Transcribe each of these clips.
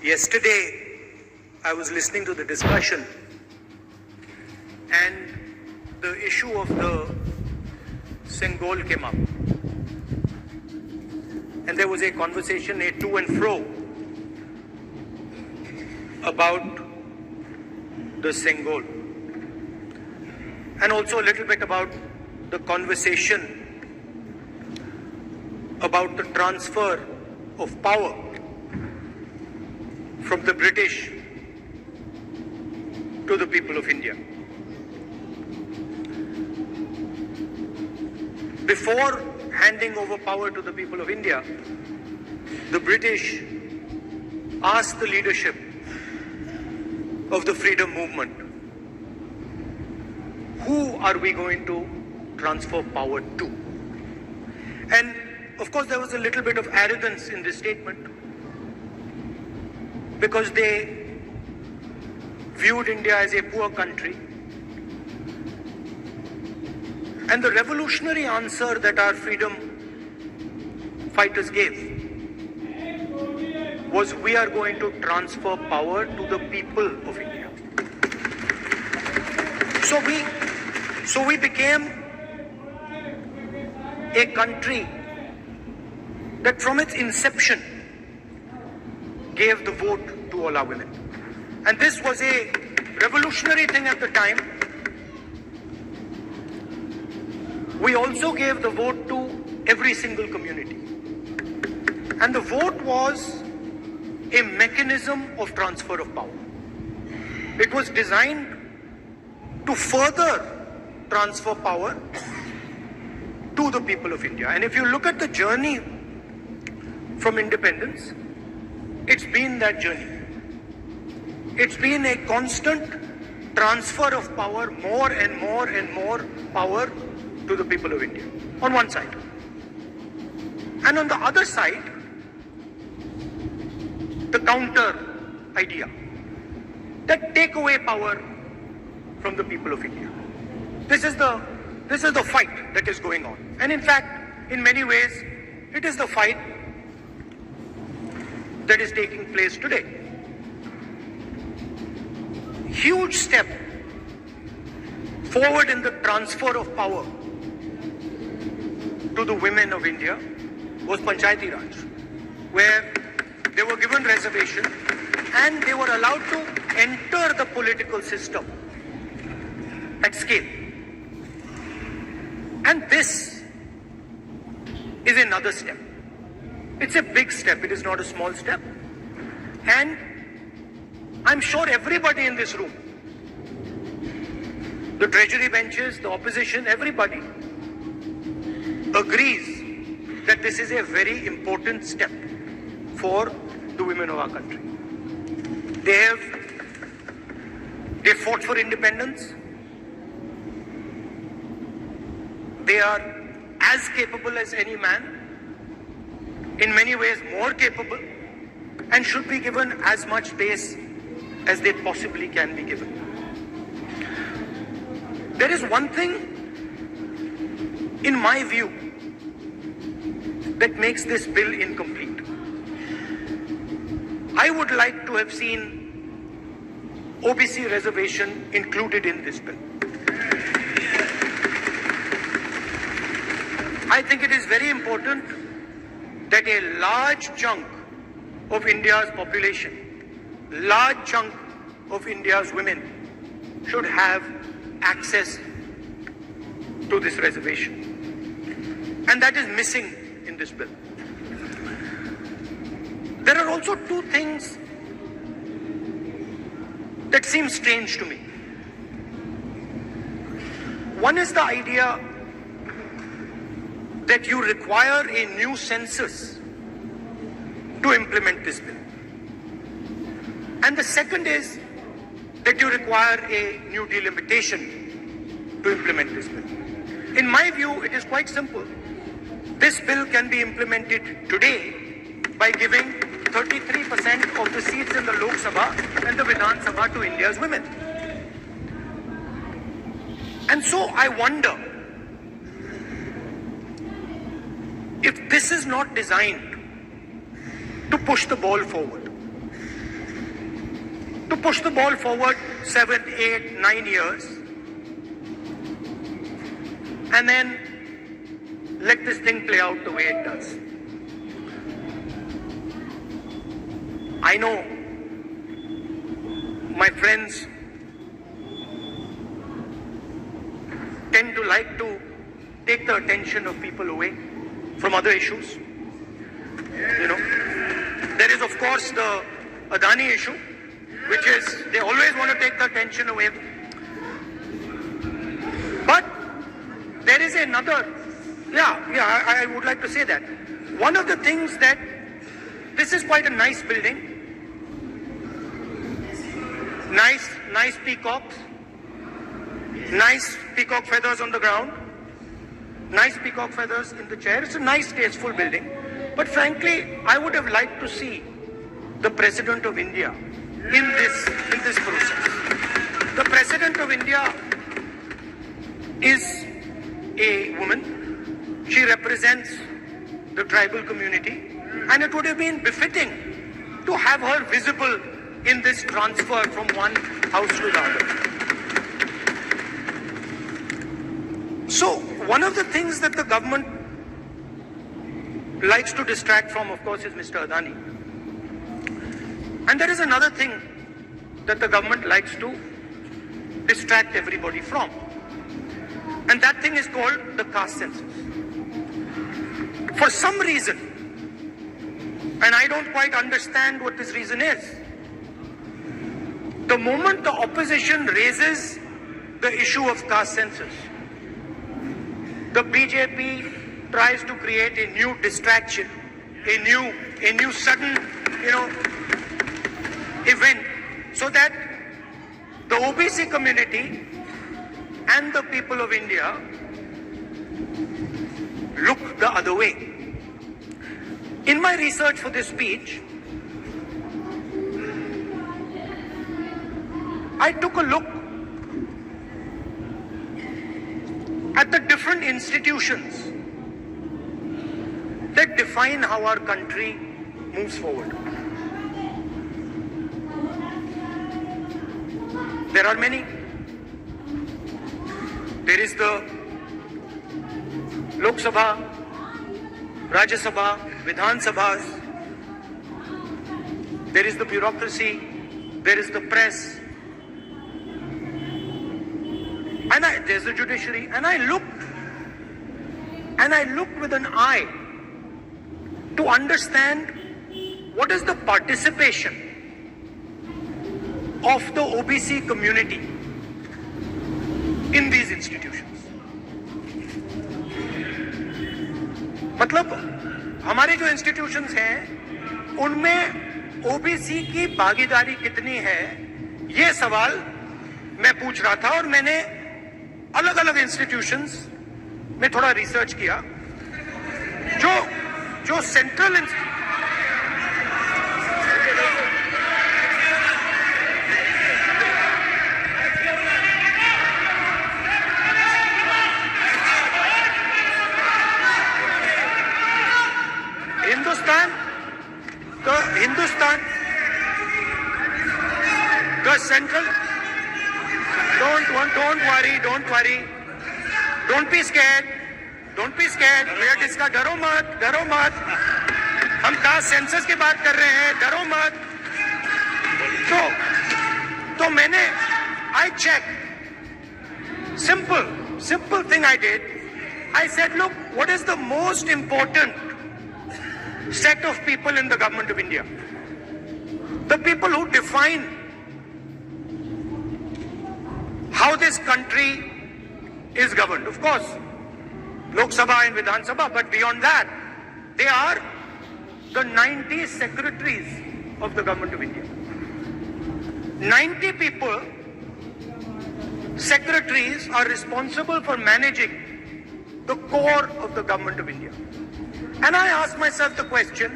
Yesterday, I was listening to the discussion and the issue of the Sengol came up. And there was a conversation, a to and fro, about the Sengol. And also a little bit about the conversation about the transfer of power from the British to the people of India. Before handing over power to the people of India, the British asked the leadership of the freedom movement, who are we going to transfer power to? And of course there was a little bit of arrogance in this statement, because they viewed India as a poor country. And the revolutionary answer that our freedom fighters gave was, we are going to transfer power to the people of India. So we became a country that from its inception gave the vote to all our women. And this was a revolutionary thing at the time. We also gave the vote to every single community. And the vote was a mechanism of transfer of power. It was designed to further transfer power to the people of India. And if you look at the journey from independence, it's been that journey. It's been a constant transfer of power, more and more and more power to the people of India, on one side. And on the other side, the counter idea, that take away power from the people of India. This is the fight that is going on. And in fact, in many ways, it is the fight that is taking place today. Huge step forward in the transfer of power to the women of India was Panchayati Raj, where they were given reservation and they were allowed to enter the political system at scale. And this is another step. It's a big step, it is not a small step. And I'm sure everybody in this room, the treasury benches, the opposition, everybody agrees that this is a very important step for the women of our country. They fought for independence. They are as capable as any man, in many ways more capable, and should be given as much space as they possibly can be given. There is one thing, in my view, that makes this bill incomplete. I would like to have seen OBC reservation included in this bill. I think it is very important that a large chunk of India's population, large chunk of India's women should have access to this reservation. And that is missing in this bill. There are also two things that seem strange to me. One is the idea that you require a new census to implement this bill. And the second is that you require a new delimitation to implement this bill. In my view, it is quite simple. This bill can be implemented today by giving 33% of the seats in the Lok Sabha and the Vidhan Sabha to India's women. And so I wonder if this is not designed to push the ball forward. to push the ball forward 7, 8, 9 years and then let this thing play out the way it does. I know my friends tend to like to take the attention of people away from other issues. You know, there is of course the Adani issue, which is they always want to take the attention away. But there is another, I would like to say that. One of the things that, this is quite a nice building, nice peacocks, nice peacock feathers on the ground, nice peacock feathers in the chair. It's a nice, tasteful building. But frankly, I would have liked to see the President of India in this process. The President of India is a woman. She represents the tribal community, and it would have been befitting to have her visible in this transfer from one house to the other. So, one of the things that the government likes to distract from, of course, is Mr. Adani. And there is another thing that the government likes to distract everybody from. And that thing is called the caste census. For some reason, and I don't quite understand what this reason is, the moment the opposition raises the issue of caste census, the BJP tries to create a new distraction, a new sudden, event, so that the OBC community and the people of India look the other way. In my research for this speech, I took a look at the different institutions that define how our country moves forward. There are many. There is the Lok Sabha, Rajya Sabha, Vidhan Sabhas. There is the bureaucracy. There is the press. And there's the judiciary. And I looked with an eye to understand what is the participation of the OBC community in these institutions. मतलब हमारे जो institutions हैं उनमें OBC की भागीदारी कितनी है, ये सवाल मैं पूछ रहा था और मैंने अलग अलग इंस्टीट्यूशंस में थोड़ा रिसर्च किया जो central the central, don't worry, don't be scared, भैया इसका डरो मत, हम कास्ट सेंसस की बात कर रहे हैं, डरो मत। तो मैंने I checked, simple thing I did. I said, look, what is the most important set of people in the government of India? The people who define how this country is governed. Of course, Lok Sabha and Vidhan Sabha, but beyond that, they are the 90 secretaries of the government of India. 90 people, secretaries, are responsible for managing the core of the government of India. And I asked myself the question,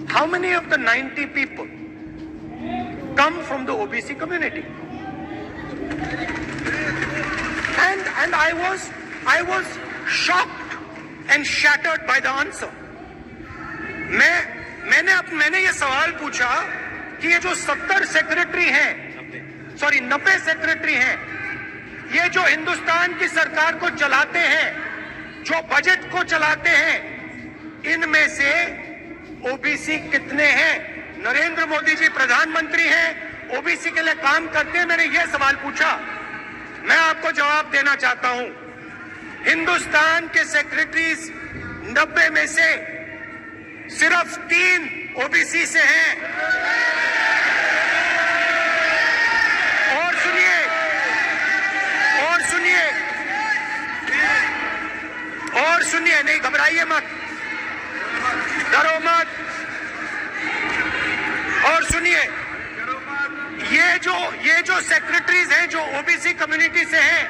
how many of the 90 people come from the OBC community? And I was shocked and shattered by the answer. मैंने ये सवाल पूछा कि ये जो 70 secretary हैं, sorry 90 secretary हैं, ये जो हिंदुस्तान की सरकार को चलाते हैं, जो बजट को चलाते हैं, इनमें से ओबीसी कितने हैं? नरेंद्र मोदी जी प्रधानमंत्री हैं, ओबीसी के लिए काम करते हैं। मैंने ये सवाल पूछा, मैं आपको जवाब देना चाहता हूं। हिंदुस्तान के सेक्रेटरीज 90 में से सिर्फ 3 ओबीसी से हैं। और सुनिए, नहीं घबराइए मत, डरो मत। और सुनिए, ये जो सेक्रेटरीज हैं जो ओबीसी कम्युनिटी से हैं,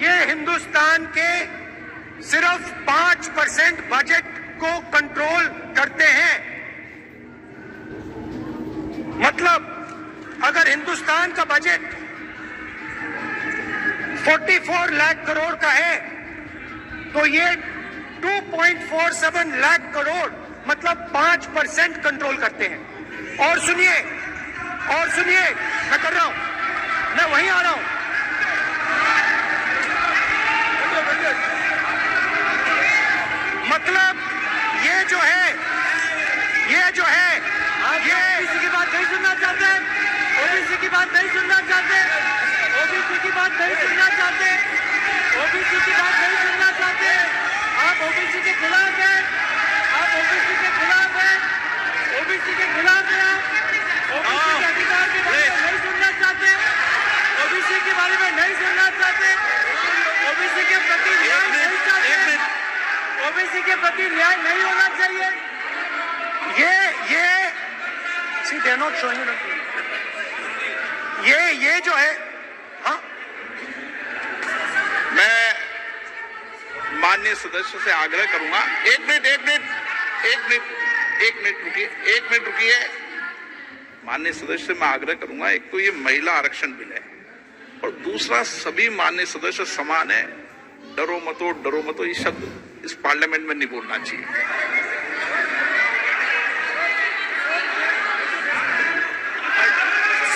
ये हिंदुस्तान के सिर्फ 5% बजट को कंट्रोल करते हैं। मतलब अगर हिंदुस्तान का बजट 44 लाख करोड़ का है, तो ये 2.47 लाख करोड़ मतलब 5% कंट्रोल करते हैं। और सुनिए, मैं कर रहा हूं, मैं वहीं आ रहा हूं। मतलब ये जो है ओबीसी की बात नहीं सुनना चाहते, ओबीसी की बात नहीं सुनना चाहते, ओबीसी की बात नहीं सुनना चाहते, ओबीसी की बात नहीं सुनना चाहते। आप ओबीसी के खिलाफ हैं, आप ओबीसी के खिलाफ हैं, ओबीसी के खिलाफ हैं, ओबीसी के अधिकार के बारे में नहीं सुनना चाहते, ओबीसी के बारे में नहीं सुनना चाहते, ओबीसी के प्रति न्याय नहीं चाहते, ओबीसी के प्रति न्याय नहीं होना चाहिए। दे नॉट शोइंग ये जो है, हाँ, मैं माननीय सदस्य से आग्रह करूंगा, एक मिनट रुकिए। माननीय सदस्य से मैं आग्रह करूंगा, एक तो ये महिला आरक्षण बिल है और दूसरा सभी माननीय सदस्य समान है। डरो मतो ये शब्द इस पार्लियामेंट में नहीं बोलना चाहिए।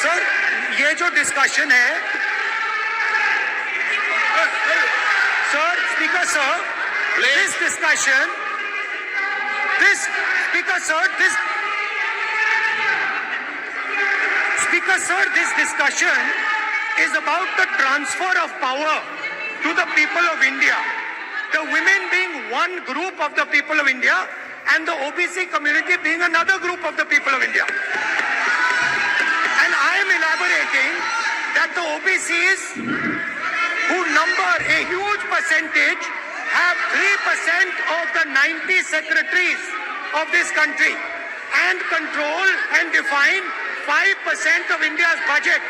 सर, ये जो डिस्कशन है, sir, speaker sir, this discussion, this discussion is about the transfer of power to the people of India. The women being one group of the people of India and the OBC community being another group of the people of India. And I am elaborating that the OBCs, who number a huge percentage, have 3% of the 90 secretaries of this country and control and define 5% of India's budget.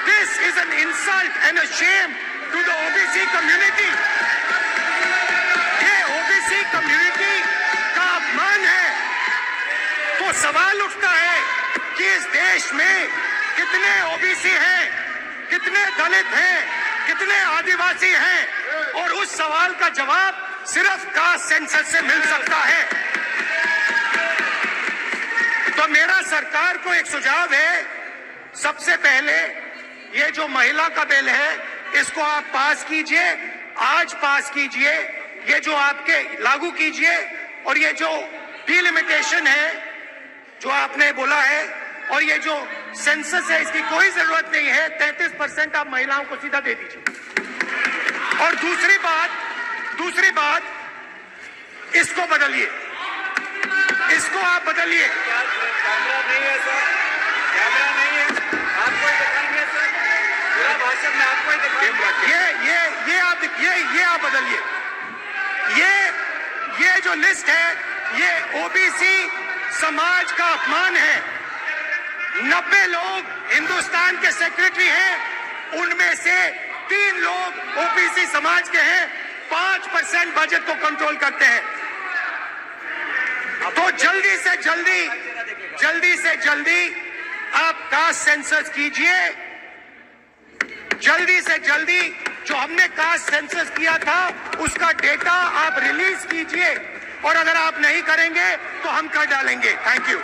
This is an insult and a shame to the OBC community. ये OBC community का अपमान है। तो सवाल उठता है कि इस देश में कितने OBC हैं, कितने दलित हैं, कितने आदिवासी हैं, और उस सवाल का जवाब सिर्फ कास्ट सेंसस से मिल सकता है। तो मेरा सरकार को एक सुझाव है, सबसे पहले ये जो महिला का बिल है, इसको आप पास कीजिए, आज पास कीजिए, ये जो आपके लागू कीजिए, और ये जो डिलिमिटेशन है जो आपने बोला है, और ये जो सेंसस है, इसकी कोई जरूरत नहीं है। 33% आप महिलाओं को सीधा दे दीजिए। और दूसरी बात, इसको बदलिए, इसको आप बदलिए। कैमरा नहीं है सर, कैमरा नहीं है, आपको ही दिखाएंगे सर, पूरा भाषण में आपको ही दिखाएंगे। ये आप बदलिए। ये जो लिस्ट है, ये ओबीसी समाज का अपमान है। 90 लोग हिंदुस्तान के सेक्रेटरी हैं, उनमें से 3 लोग ओबीसी समाज के हैं, 5% बजट को कंट्रोल करते हैं। तो जल्दी से जल्दी आप कास्ट सेंसस कीजिए, जल्दी से जल्दी जो हमने कास्ट सेंसस किया था उसका डेटा आप रिलीज कीजिए, और अगर आप नहीं करेंगे तो हम कर डालेंगे। Thank you.